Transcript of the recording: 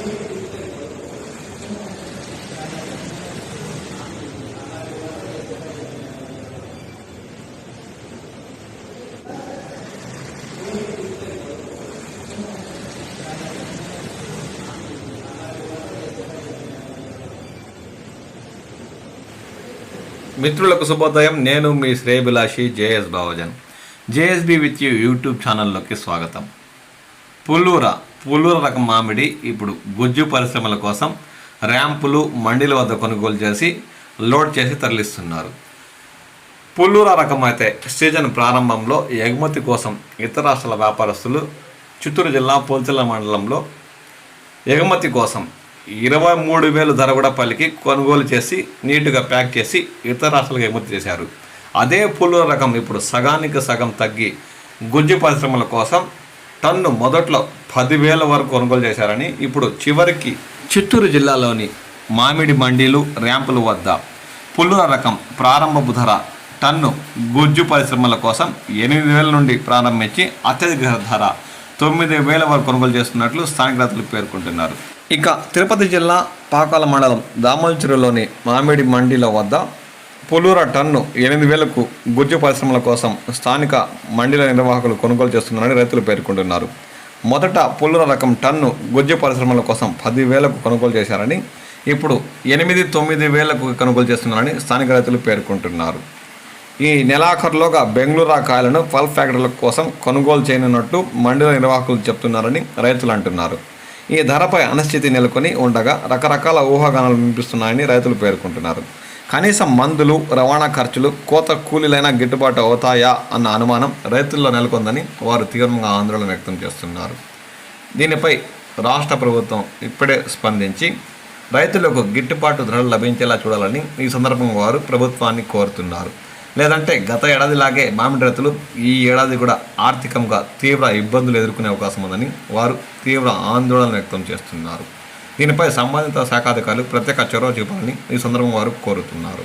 మిత్రులకు శుభోదయం. నేను మీ శ్రేయభిలాషి JS బావజన్. JSB with you YouTube ఛానల్లోకి స్వాగతం. పుల్లూర రకం మామిడి ఇప్పుడు గుజ్జు పరిశ్రమల కోసం ర్యాంపులు మండీల వద్ద కొనుగోలు చేసి లోడ్ చేసి తరలిస్తున్నారు. పుల్లూర రకం అయితే సీజన్ ప్రారంభంలో ఎగుమతి కోసం ఇతర రాష్ట్రాల వ్యాపారస్తులు చిత్తూరు జిల్లా పోల్చెల్ల మండలంలో ఎగుమతి కోసం 23,000 ధర కూడా పలికి కొనుగోలు చేసి నీట్గా ప్యాక్ చేసి ఇతర రాష్ట్రాలకు ఎగుమతి చేశారు. అదే పుల్లూర రకం ఇప్పుడు సగానికి సగం తగ్గి గుజ్జు పరిశ్రమల కోసం టన్ను మొదట్లో 10,000 వరకు కొనుగోలు చేశారని, ఇప్పుడు చివరికి చిత్తూరు జిల్లాలోని మామిడి మండీలు ర్యాంపుల వద్ద పుల్లూర రకం ప్రారంభపు ధర టన్ను గుజ్జు పరిశ్రమల కోసం 8,000 నుండి ప్రారంభించి అత్యధిక ధర 9,000 వరకు కొనుగోలు చేస్తున్నట్లు స్థానిక రైతులు పేర్కొంటున్నారు. ఇక తిరుపతి జిల్లా పాకాల మండలం దామల్చెరులోని మామిడి మండీల వద్ద పుల్లూర టన్ను 8,000కు గుజ్జు పరిశ్రమల కోసం స్థానిక మండీల నిర్వాహకులు కొనుగోలు చేస్తున్నారని రైతులు పేర్కొంటున్నారు. మొదట పుల్లూర రకం టన్ను గుజ్జు పరిశ్రమల కోసం 10,000కు కొనుగోలు చేశారని, ఇప్పుడు 8,000-9,000కు కొనుగోలు చేస్తున్నారని స్థానిక రైతులు పేర్కొంటున్నారు. ఈ నెలాఖరులోగా బెంగళూరు కాయలను పల్ప్ ఫ్యాక్టరీల కోసం కొనుగోలు చేయనున్నట్టు మండీల నిర్వాహకులు చెప్తున్నారని రైతులు అంటున్నారు. ఈ ధరపై అనిశ్చితి నెలకొని ఉండగా రకరకాల ఊహాగానాలు వినిపిస్తున్నాయని రైతులు పేర్కొంటున్నారు. కనీసం మందులు, రవాణా ఖర్చులు, కోత కూలీలైనా గిట్టుబాటు అవుతాయా అన్న అనుమానం రైతుల్లో నెలకొందని వారు తీవ్రంగా ఆందోళన వ్యక్తం చేస్తున్నారు. దీనిపై రాష్ట్ర ప్రభుత్వం ఇప్పుడే స్పందించి రైతులకు గిట్టుబాటు ధరలు లభించేలా చూడాలని ఈ సందర్భంగా వారు ప్రభుత్వాన్ని కోరుతున్నారు. లేదంటే గత ఏడాదిలాగే మామిడి రైతులు ఈ ఏడాది కూడా ఆర్థికంగా తీవ్ర ఇబ్బందులు ఎదుర్కొనే అవకాశం ఉందని వారు తీవ్ర ఆందోళన వ్యక్తం చేస్తున్నారు. దీనిపై సంబంధిత శాఖాధికారులు ప్రత్యేక చొరవ చూపాలని ఈ సందర్భంగా వారు కోరుతున్నారు.